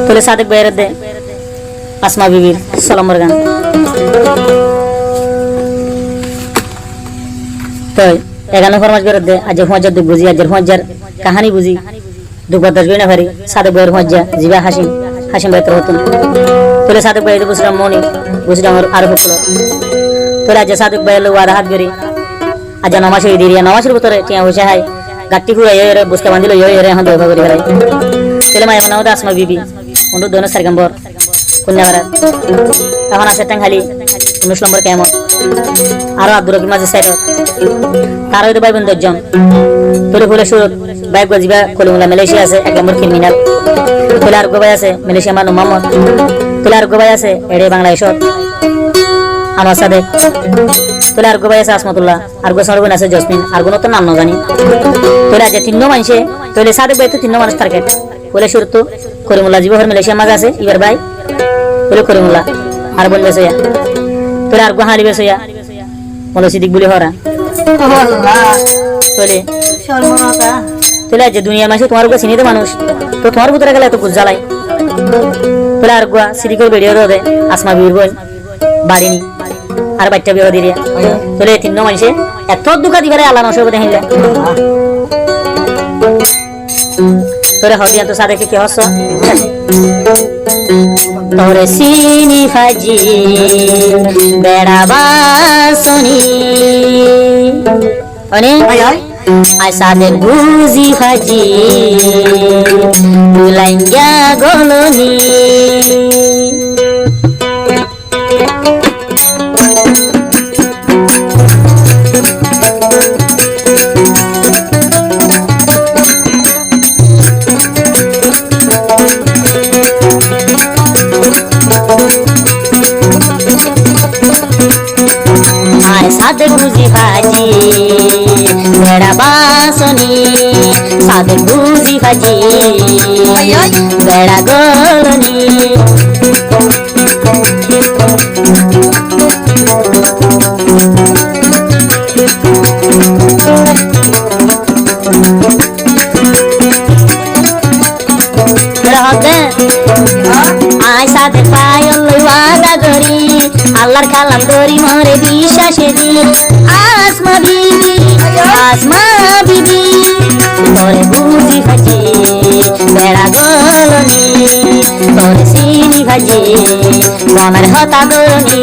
তোলে সাদেক ভাইয়ের দে আসমা বিবির সালামের গান তো এগানো ফরমাজ করে দে আজ ফরমাজ দুঃখ বুঝি আজের ফরমাজের কাহিনী বুঝি দুঃখ দাস বিনা ভারি সাদেক ভাইয়ের ফরমাজ জিবা হাসিম ভাই তোর হতুন তোলে সাদেক ভাই বুঝলাম মনি বুঝলাম আর হকলো তোলে আজ সাদেক ভাই লো আর হাত গরি আজ নমাসে দিরিয়া নমাসের ভিতরে টিয়া হইছে হাই গাটি ফুরা এরে বুসকা বান্দিল এরে হন দেবা করি হাই তোলে মাই নাও আসমা বিবি উন্ডু দোনো সারগম্বর কুন্যাবারা তখন আছে টাঙ্গালি 19 নম্বর কেমন আরো আব্দুর রহিম মাঝে সাইড তার হইতে ভাই বোন 10 জন তোলে ফুলে সুরত বাইক গজিবা কলিমুলা মালয়েশিয়া আছে 1 নম্বর ক্রিমিনাল তোলে আর গোবাই আছে মালয়েশিয়া মানু মোহাম্মদ তোলে আর গোবাই আছে এড়ে বাংলাদেশত আমার সাথে তোলে আর গোবাই আছে আসমতুল্লাহ আর গো সরবন আছে জসমিন আর গুণ তো নাম না জানি তোলে আজ তিননো মানছে তোলে সাদেক ভাই তো তিননো মানুষ টার্গেট বলে সুরত করিমুল্লাহ জীবহর মালয়েশিয়া মাঝে আছে ইবার ভাই বলে করিমুল্লাহ আর বলবে সইয়া তোরে আর গোহালি বেসইয়া বলে সিদ্দিক বলি হরা তোলে শর্মতা তোলে যে দুনিয়ার মানুষ তোমার উপর চিনিতে মানুষ তো তোমার ভিতরে গেলে এত গুজ্জালাই তোলে আর গোয়া সিদ্দিকের ভিডিও দে আসমা বিবির বোন বাড়িনি আর বাচ্চা বিয়ে দিয়ে তোলে তিন মানুষে এত দুঃখা দিবারে আল্লাহ নসব দেখিলে তোরে হদিয়া তো সাদেকে কি হস তোরে সিনি ফাজি বেড়াবাসনি অনে আই সাদে বুঝি ফাজি বুলাইয়া গলনি সাদেক বুঝি ভাজি বেড়া বাসনি সাদেক বুঝি ভাজি বেড়া গলনি আয় সাদেক পায়ল ওয়াদা করি আল্লাহর কালাম করি মরে বিশ্বাসে দি আসমা বিবি তোরে বুঝি ভাজি বেড়া গলনি তোরে সিনি ভাজি মনের হতা দরনি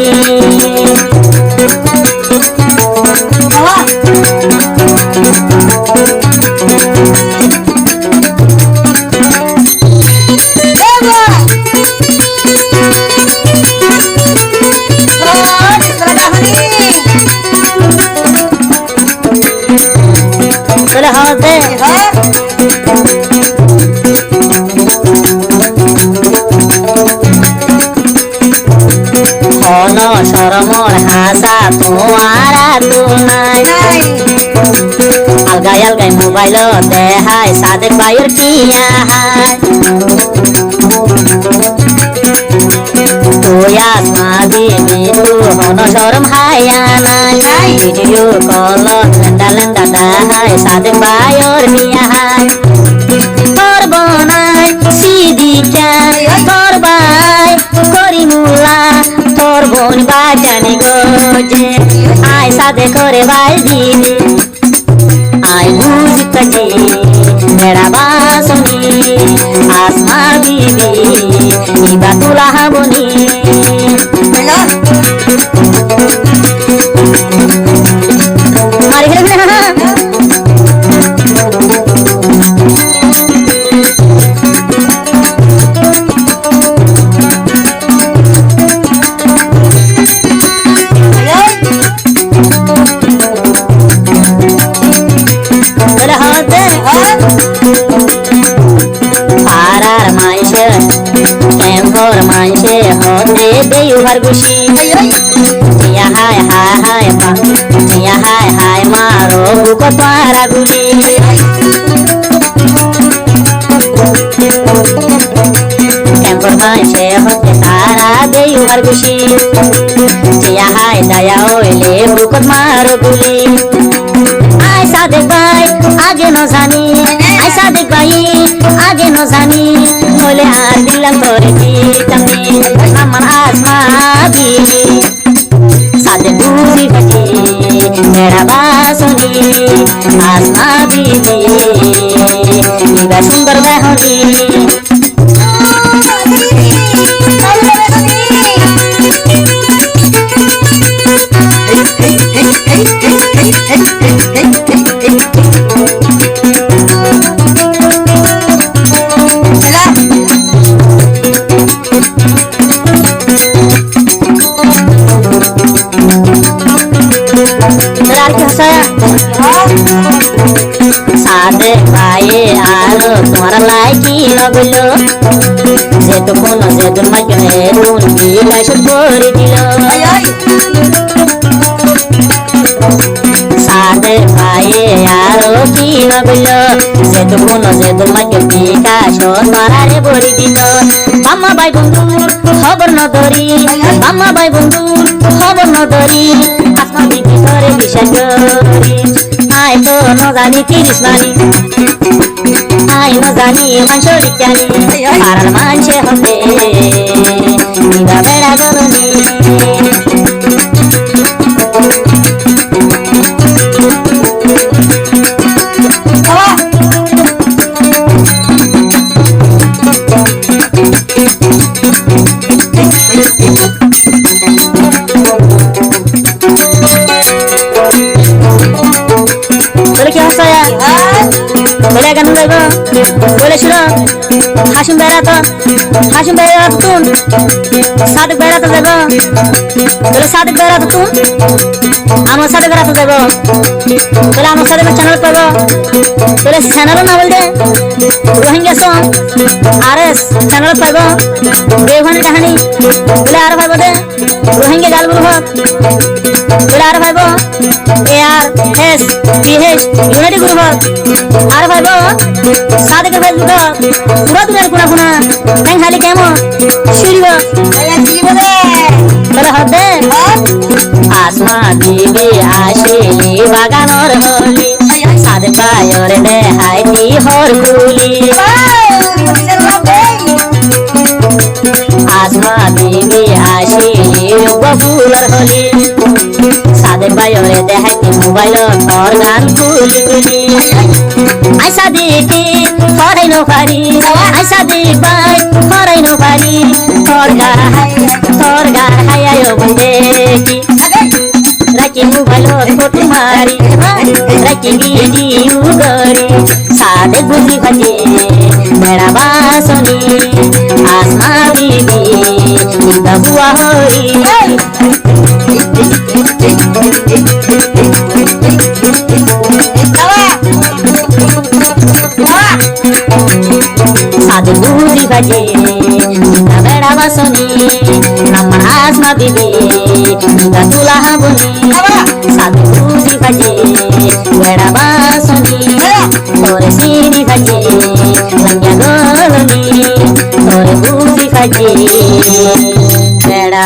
তোলে হতে হন শরমর হাসা তোমার তো নাই আলগাই আলগাই মোবাইল দেখাই সাদেক ভাইয়ের টিয়া হাই তুই আসমা বিবি তু হন শরম হাইয়া নাই ভিডিও কল লেন্দা লেন্দা দেখাই সাদেক ভাইয়ের টিয়া হাই তোর বনাই সিদিকা তোর ভাই করিমুল্লাহ তোর বোন বাজানি গোজে আয় সাদে করে ভাই দিদি আয় বুঝি কাজে বেড়া বাসনি আসমা বিবি ইবা তুলা হাবনি মারি গেলে না পাড়ার মাইসে কেমন মাইসে হতে দেউহার গুছি জিয়া হায় হায় হায় মা জিয়া হায় হায় মারো বুক পাড়া গুলি কেমন মাইসে হতে তারা দেউহার গুছি জিয়া হায় দয়া হইলে বুক মারো গুলি আয় সাদেক ভাই আগে ন জানি আয় সাদেক ভাই আগে ন জানি হলে আর দিলাম করে দিতামনি আমার আসমা বিবি সাদেক বুঝি ভাজি মেরা বাসনি আসমা বিবি বিবা সুন্দর বেহনি সাদেক ভাই আরো তোমার লাইকি নগলো যেটুকুন যেটুন মাইকে তুন বিলাই সব করে দিল সাদেক ভাই আরো কি নগলো যেটুকুন যেটুন মাইকে বিকাশ মারারে বড়ি দিল মামা ভাই বন্ধুর খবর নদরি মামা ভাই বন্ধুর খবর নদরি আসমা বিবি করে বিশ্বাস করি আই তো ন জানি 30 মানি আই ন জানি মানসরি জানি পারার মানসে হবে নিবা বেড়া গরনি বলে কেন যাইব বলেছিল হাসিম বেড়াতো তুন সাদেক বেড়াতো যাইব বলে সাদেক বেড়াতো তুন আমার সাথে বেড়াতো যাইব বলে আমার সাথে চ্যানেল পাইব বলে চ্যানেলও না বলতে রোহিঙ্গা সং RS চ্যানেল পাইব বেওখানি কাহানি বলে আর পাইব দে রোহিঙ্গা গাল বলব বলে আর পাইব ARS PH ইউনাইটেড গ্রুপ আর ভাইব সাদেকের ফেসবুক পুরা দুনিয়ার কোনা কোনা হ্যাং খালি কেমন শুরিব বলে হবে আসমা বিবি আসিলি বাগানর হলি সাদেক ভাইরে দেখাই দি হর কুলি আসমা বিবি আসিলি ববুলর হলি সাদেক ভাইরে দেখাই দি মোবাইল তোর গান কুলি কুলি আইসা দেখি ফরাই নো পারি আইসা দেখ ভাই ফরাই নো পারি তোর গার হাই আয়ো দেখি রাখি মোবাইল ফটো মারি রাখি ভিডিও করি সাদেক বুঝি ভাজি মেরা বাসনি আসমা বিবি বাবুয়া হরি সাদেক বুঝি ভাজি মেরা বাসনি আমার আসমা বিবি তুলা বনি সাদেক বুঝি ভাজি মেরা বাসনি তোরে সিরি ভাজি লঙ্গিয়া গলনি তোরে বুঝি ভাজি মেরা